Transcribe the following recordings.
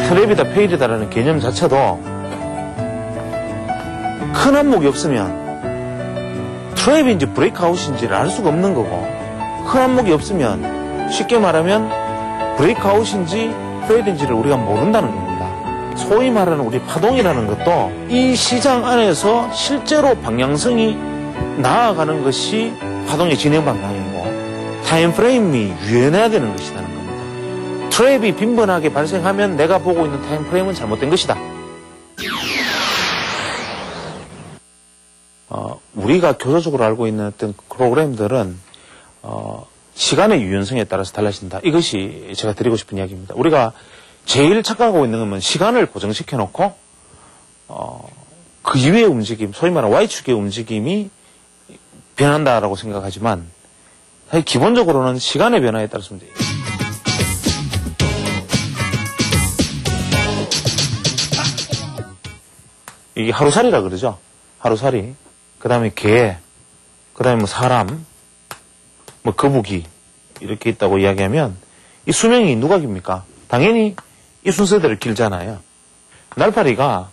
트랩이다 페일이다라는 개념 자체도 큰 한목이 없으면 트랩인지 브레이크아웃인지를 알 수가 없는 거고, 큰 한목이 없으면 쉽게 말하면 브레이크아웃인지 페일인지를 우리가 모른다는 겁니다. 소위 말하는 우리 파동이라는 것도 이 시장 안에서 실제로 방향성이 나아가는 것이 파동의 진행 방향이고 타임프레임이 유연해야 되는 것이라는 겁니다. 트랩이 빈번하게 발생하면 내가 보고 있는 타임프레임은 잘못된 것이다. 우리가 교조적으로 알고 있는 어떤 프로그램들은 시간의 유연성에 따라서 달라진다. 이것이 제가 드리고 싶은 이야기입니다. 우리가 제일 착각하고 있는 건 시간을 고정시켜 놓고 그 이외의 움직임, 소위 말하는 Y축의 움직임이 변한다라고 생각하지만 사실 기본적으로는 시간의 변화에 따라서 문제예요. 이게 하루살이라 그러죠. 하루살이. 그 다음에 개, 그 다음에 뭐 사람, 뭐 거북이 이렇게 있다고 이야기하면 이 수명이 누가 깁니까? 당연히 이 순서대로 길잖아요. 날파리가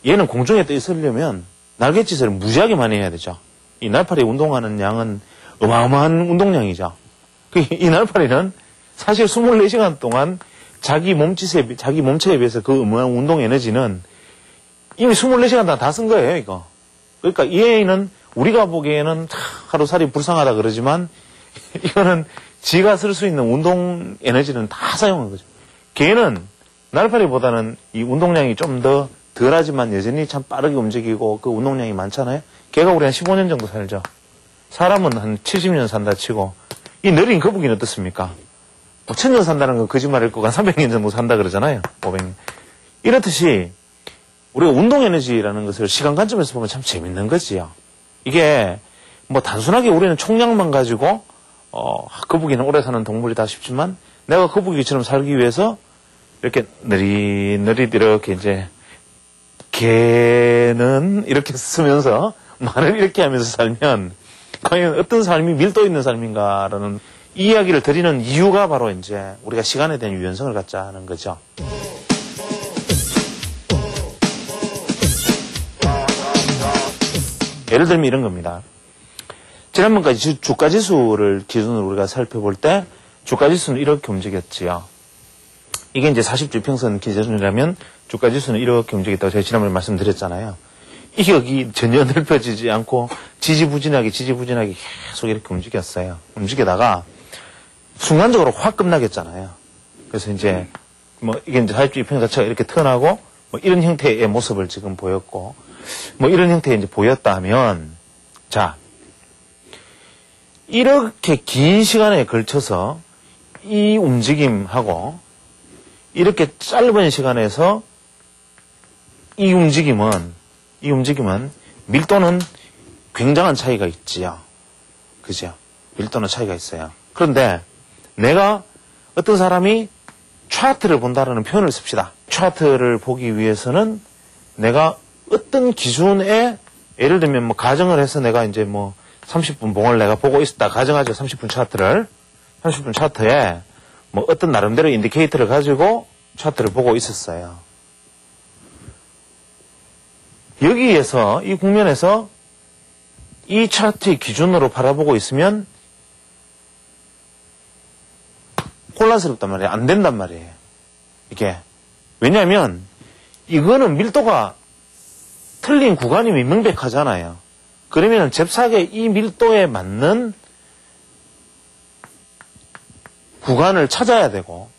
얘는 공중에 떠 있으려면 날갯짓을 무지하게 많이 해야 되죠. 이 날파리 운동하는 양은 어마어마한 운동량이죠. 이 날파리는 사실 24시간 동안 자기 몸체에 비해서 그 어마어마한 운동 에너지는 이미 24시간 다 쓴 거예요, 이거. 그러니까 이 애는 우리가 보기에는 하루살이 불쌍하다 그러지만 이거는 지가 쓸 수 있는 운동 에너지는 다 사용한 거죠. 개는 날파리보다는 이 운동량이 좀 더 덜하지만 여전히 참 빠르게 움직이고 그 운동량이 많잖아요. 개가 우리 한 15년 정도 살죠. 사람은 한 70년 산다 치고 이 느린 거북이는 어떻습니까? 뭐 1000년 산다는 건 거짓말일 거고 한 300년 정도 산다 그러잖아요. 500년. 이렇듯이 우리가 운동 에너지라는 것을 시간 관점에서 보면 참 재밌는 거지요. 이게 뭐 단순하게 우리는 총량만 가지고 거북이는 오래 사는 동물이다 싶지만 내가 거북이처럼 살기 위해서 이렇게 느릿느릿 이렇게 이제 개는 이렇게 쓰면서 말을 이렇게 하면서 살면 과연 어떤 삶이 밀도 있는 삶인가라는 이 이야기를 드리는 이유가 바로 이제 우리가 시간에 대한 유연성을 갖자는 거죠. 예를 들면 이런 겁니다. 지난번까지 주가지수를 기준으로 우리가 살펴볼 때 주가지수는 이렇게 움직였지요. 이게 이제 40주평선 기준이라면 주가지수는 이렇게 움직였다고 제가 지난번에 말씀드렸잖아요. 이게 여기 전혀 넓혀지지 않고 지지부진하게 계속 이렇게 움직였어요. 움직이다가 순간적으로 확 끝나겠잖아요. 그래서 이제 뭐 이게 이제 40주평선 자체가 이렇게 턴하고 뭐 이런 형태의 모습을 지금 보였고 뭐 이런 형태의 이제 보였다면 자 이렇게 긴 시간에 걸쳐서 이 움직임하고 이렇게 짧은 시간에서 이 움직임은 밀도는 굉장한 차이가 있지요. 그죠? 밀도는 차이가 있어요. 그런데 내가 어떤 사람이 차트를 본다라는 표현을 씁시다. 차트를 보기 위해서는 내가 어떤 기준에 예를 들면 뭐 가정을 해서 내가 이제 뭐 30분 봉을 내가 보고 있었다 가정하죠. 30분 차트에 뭐 어떤 나름대로 인디케이터를 가지고 차트를 보고 있었어요. 여기에서 이 국면에서 이 차트의 기준으로 바라보고 있으면 혼란스럽단 말이에요. 안 된단 말이에요. 이게 왜냐하면 이거는 밀도가 틀린 구간이 명백하잖아요. 그러면 잽싸게 이 밀도에 맞는 구간을 찾아야 되고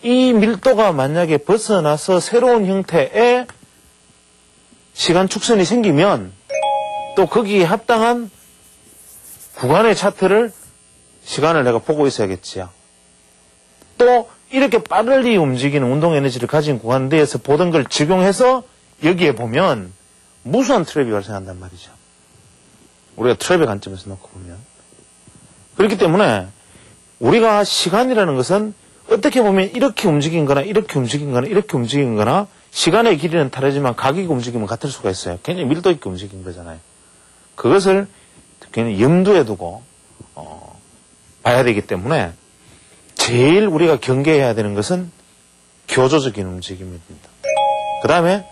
이 밀도가 만약에 벗어나서 새로운 형태의 시간 축선이 생기면 또 거기에 합당한 구간의 차트를 시간을 내가 보고 있어야겠지요. 또 이렇게 빠르게 움직이는 운동 에너지를 가진 구간대에서 보던 걸 적용해서 여기에 보면 무수한 트랩이 발생한단 말이죠. 우리가 트랩의 관점에서 놓고 보면. 그렇기 때문에 우리가 시간이라는 것은 어떻게 보면 이렇게 움직인 거나 이렇게 움직인 거나 이렇게 움직인 거나 시간의 길이는 다르지만 가격이 움직이면 같을 수가 있어요. 굉장히 밀도 있게 움직인 거잖아요. 그것을 굉장히 염두에 두고 봐야 되기 때문에 제일 우리가 경계해야 되는 것은 교조적인 움직임입니다. 그 다음에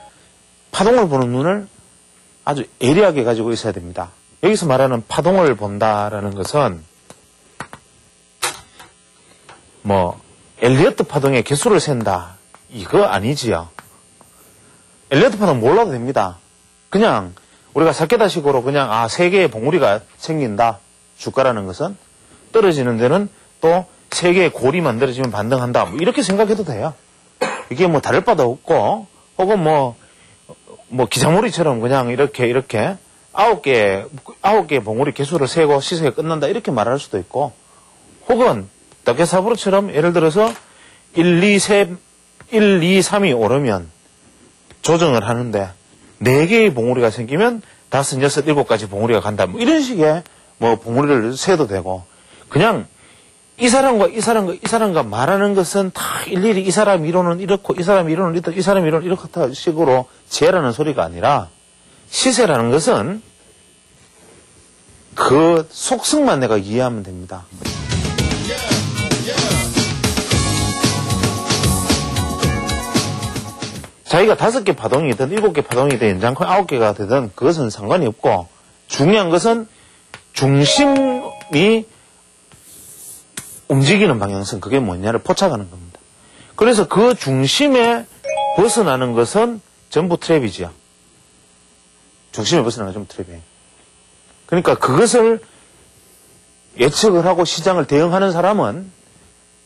파동을 보는 눈을 아주 예리하게 가지고 있어야 됩니다. 여기서 말하는 파동을 본다라는 것은 뭐 엘리어트 파동의 개수를 센다 이거 아니지요. 엘리어트 파동 몰라도 됩니다. 그냥 우리가 사케다식으로 그냥 세 개의 봉우리가 생긴다 주가라는 것은 떨어지는 데는 또 세 개의 골이 만들어지면 반등한다 뭐 이렇게 생각해도 돼요. 이게 뭐 다를 바도 없고 혹은 뭐 기자몰이처럼 그냥 이렇게 아홉 개 봉우리 개수를 세고 시세가 끝난다 이렇게 말할 수도 있고 혹은 다케사부르처럼 예를 들어서 1, 2, 3이 오르면 조정을 하는데 4개의 봉우리가 생기면 5, 6, 7가지 봉우리가 간다 뭐 이런 식의 뭐 봉우리를 세도 되고 그냥 이 사람과 말하는 것은 다 일일이 이 사람 이론은 이렇고 이 사람 이론은 이렇고 이 사람 이론은 이렇다 식으로 재라는 소리가 아니라 시세라는 것은 그 속성만 내가 이해하면 됩니다. 자기가 5개 파동이든 7개 파동이든 연장콘 9개가 되든 그것은 상관이 없고 중요한 것은 중심이 움직이는 방향성 그게 뭐냐를 포착하는 겁니다. 그래서 그 중심에 벗어나는 것은 전부 트랩이지요. 중심에 벗어나는 건 전부 트랩이에요. 그러니까 그것을 예측을 하고 시장을 대응하는 사람은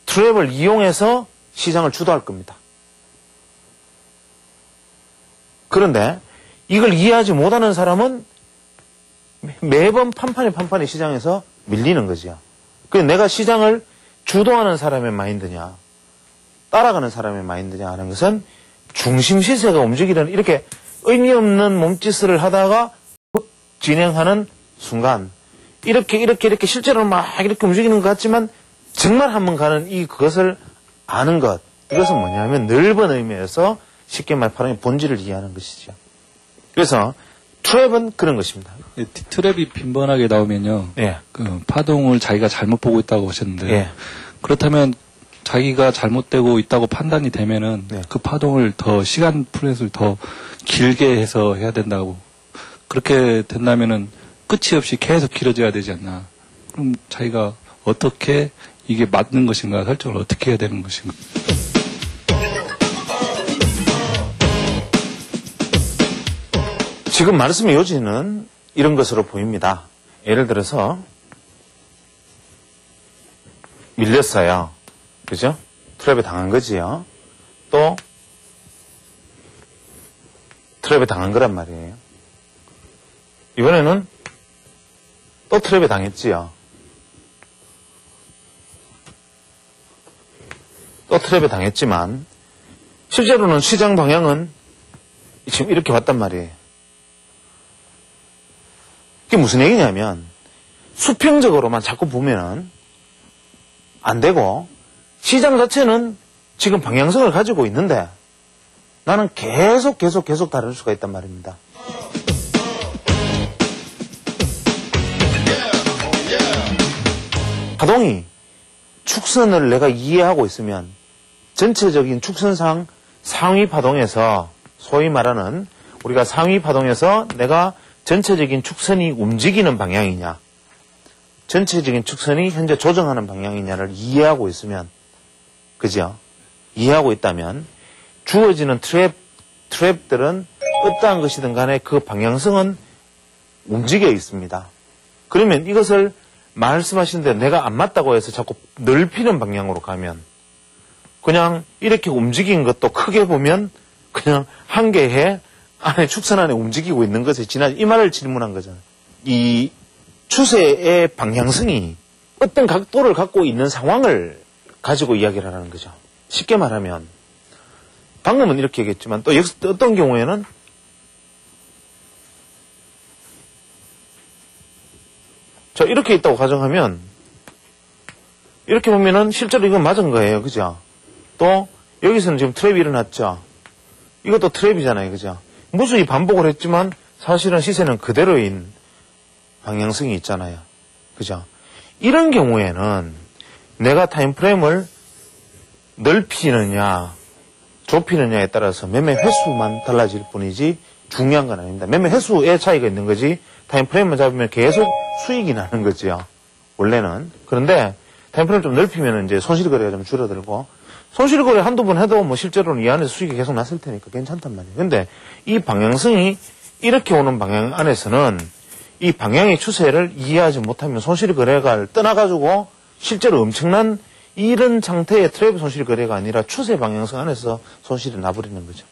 트랩을 이용해서 시장을 주도할 겁니다. 그런데 이걸 이해하지 못하는 사람은 매번 판판이 시장에서 밀리는 거죠. 그래서 내가 시장을 주도하는 사람의 마인드냐 따라가는 사람의 마인드냐 하는 것은 중심 시세가 움직이는 이렇게 의미 없는 몸짓을 하다가 진행하는 순간 이렇게 실제로 막 이렇게 움직이는 것 같지만 정말 한번 가는 그것을 아는 것 이것은 뭐냐면 넓은 의미에서 쉽게 말해 파동의 본질을 이해하는 것이죠. 그래서 트랩은 그런 것입니다. 트랩이 빈번하게 나오면요. 예. 그 파동을 자기가 잘못 보고 있다고 하셨는데 예. 그렇다면 자기가 잘못되고 있다고 판단이 되면은 네. 그 파동을 더 시간 플랫을 더 길게 해서 해야 된다고. 그렇게 된다면은 끝이 없이 계속 길어져야 되지 않나. 그럼 자기가 어떻게 이게 맞는 것인가 설정을 어떻게 해야 되는 것인가. 지금 말씀의 요지는 이런 것으로 보입니다. 예를 들어서 밀렸어요. 그죠? 트랩에 당한 거지요. 또 트랩에 당한 거란 말이에요. 이번에는 또 트랩에 당했지요. 또 트랩에 당했지만 실제로는 시장 방향은 지금 이렇게 왔단 말이에요. 그게 무슨 얘기냐면 수평적으로만 자꾸 보면은 안 되고 시장 자체는 지금 방향성을 가지고 있는데 나는 계속 다를 수가 있단 말입니다. 파동이 축선을 내가 이해하고 있으면 전체적인 축선상 상위 파동에서 소위 말하는 우리가 상위 파동에서 내가 전체적인 축선이 움직이는 방향이냐 전체적인 축선이 현재 조정하는 방향이냐를 이해하고 있으면 그죠? 이해하고 있다면 주어지는 트랩들은 어떠한 것이든 간에 그 방향성은 움직여 있습니다. 그러면 이것을 말씀하시는데 내가 안 맞다고 해서 자꾸 넓히는 방향으로 가면 그냥 이렇게 움직인 것도 크게 보면 그냥 한 개의 안에 축선 안에 움직이고 있는 것에 지나지 이 말을 질문한 거잖아요. 이 추세의 방향성이 어떤 각도를 갖고 있는 상황을 가지고 이야기를 하는 거죠. 쉽게 말하면 방금은 이렇게 얘기했지만 또 어떤 경우에는 자 이렇게 있다고 가정하면 이렇게 보면은 실제로 이건 맞은 거예요. 그죠? 또 여기서는 지금 트랩이 일어났죠. 이것도 트랩이잖아요. 그죠? 무수히 반복을 했지만 사실은 시세는 그대로인 방향성이 있잖아요. 그죠? 이런 경우에는 내가 타임프레임을 넓히느냐 좁히느냐에 따라서 매매 횟수만 달라질 뿐이지 중요한 건 아닙니다. 매매 횟수의 차이가 있는 거지 타임프레임만 잡으면 계속 수익이 나는 거죠. 원래는. 그런데 타임프레임 좀 넓히면 이제 손실거래가 좀 줄어들고 손실거래 한두 번 해도 뭐 실제로는 이 안에서 수익이 계속 났을 테니까 괜찮단 말이에요. 근데 이 방향성이 이렇게 오는 방향 안에서는 이 방향의 추세를 이해하지 못하면 손실거래가 떠나가지고 실제로 엄청난 이런 상태의 트래블 손실거래가 아니라 추세 방향성 안에서 손실이 나버리는 거죠.